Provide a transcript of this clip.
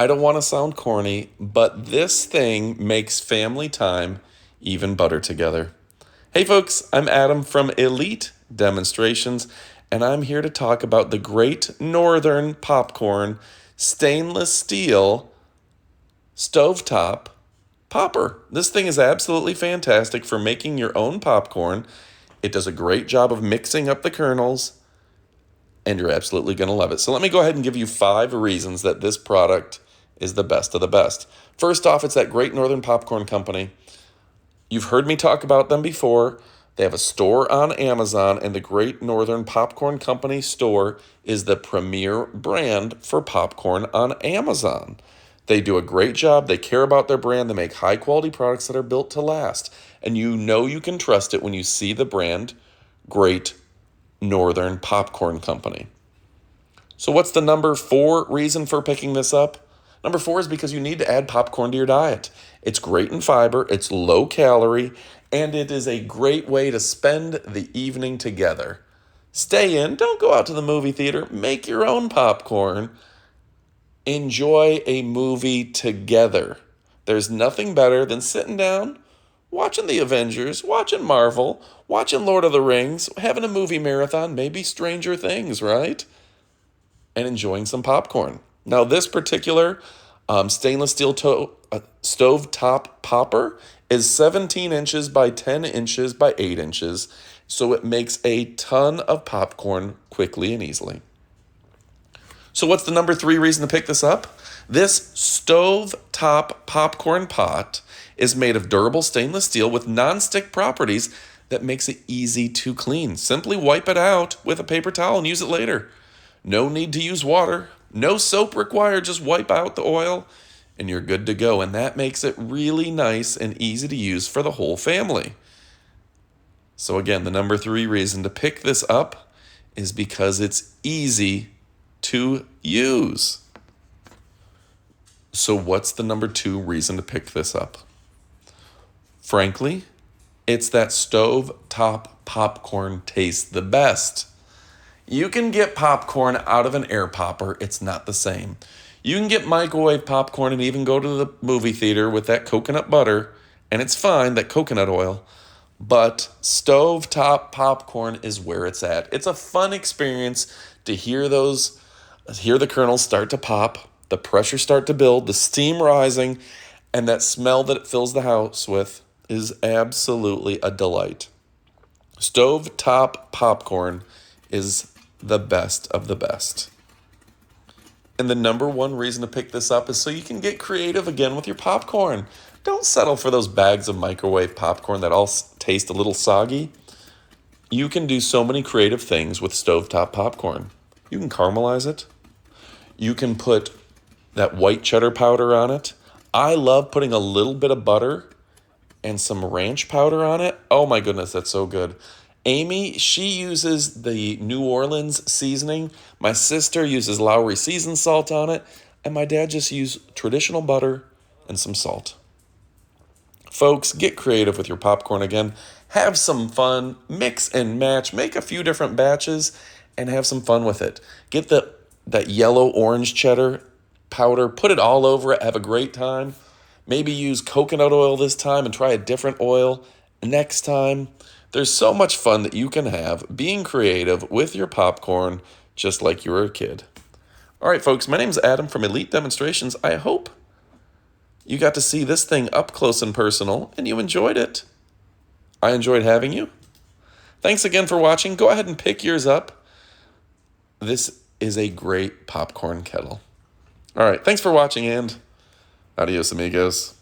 I don't want to sound corny, but this thing makes family time even better together. Hey folks, I'm Adam from Elite Demonstrations, and I'm here to talk about the Great Northern Popcorn stainless steel stovetop popper. This thing is absolutely fantastic for making your own popcorn. It does a great job of mixing up the kernels, and you're absolutely going to love it. So let me go ahead and give you 5 reasons that this product is the best of the best. First off, it's that Great Northern Popcorn Company. You've heard me talk about them before. They have a store on Amazon, and the Great Northern Popcorn Company store is the premier brand for popcorn on Amazon. They do a great job. They care about their brand. They make high quality products that are built to last. And you know you can trust it when you see the brand Great Northern Popcorn Company. So what's the number 4 reason for picking this up? Number 4 is because you need to add popcorn to your diet. It's great in fiber, it's low calorie, and it is a great way to spend the evening together. Stay in, don't go out to the movie theater, make your own popcorn. Enjoy a movie together. There's nothing better than sitting down, watching the Avengers, watching Marvel, watching Lord of the Rings, having a movie marathon, maybe Stranger Things, right? And enjoying some popcorn. Now, this particular stainless steel stove top popper is 17 inches by 10 inches by 8 inches, so it makes a ton of popcorn quickly and easily. So what's the number 3 reason to pick this up? This stove top popcorn pot is made of durable stainless steel with non-stick properties that makes it easy to clean. Simply wipe it out with a paper towel and use it later. No need to use water. No soap required. Just wipe out the oil and you're good to go. And that makes it really nice and easy to use for the whole family. So again, the number 3 reason to pick this up is because it's easy to use. So what's the number 2 reason to pick this up? Frankly, it's that stove top popcorn tastes the best. You can get popcorn out of an air popper. It's not the same. You can get microwave popcorn and even go to the movie theater with that coconut butter, and it's fine, that coconut oil. But stovetop popcorn is where it's at. It's a fun experience to hear the kernels start to pop, the pressure start to build, the steam rising, and that smell that it fills the house with is absolutely a delight. Stovetop popcorn is the best of the best. And the number 1 reason to pick this up is so you can get creative again with your popcorn. Don't settle for those bags of microwave popcorn that all taste a little soggy. You can do so many creative things with stovetop popcorn. You can caramelize it. You can put that white cheddar powder on it. I love putting a little bit of butter and some ranch powder on it. Oh my goodness, that's so good. Amy, she uses the New Orleans seasoning. My sister uses Lowry seasoned salt on it. And my dad just used traditional butter and some salt. Folks, get creative with your popcorn again. Have some fun. Mix and match. Make a few different batches and have some fun with it. Get that yellow orange cheddar powder. Put it all over it. Have a great time. Maybe use coconut oil this time and try a different oil next time. There's so much fun that you can have being creative with your popcorn just like you were a kid. All right, folks, my name's Adam from Elite Demonstrations. I hope you got to see this thing up close and personal and you enjoyed it. I enjoyed having you. Thanks again for watching. Go ahead and pick yours up. This is a great popcorn kettle. All right, thanks for watching and adios, amigos.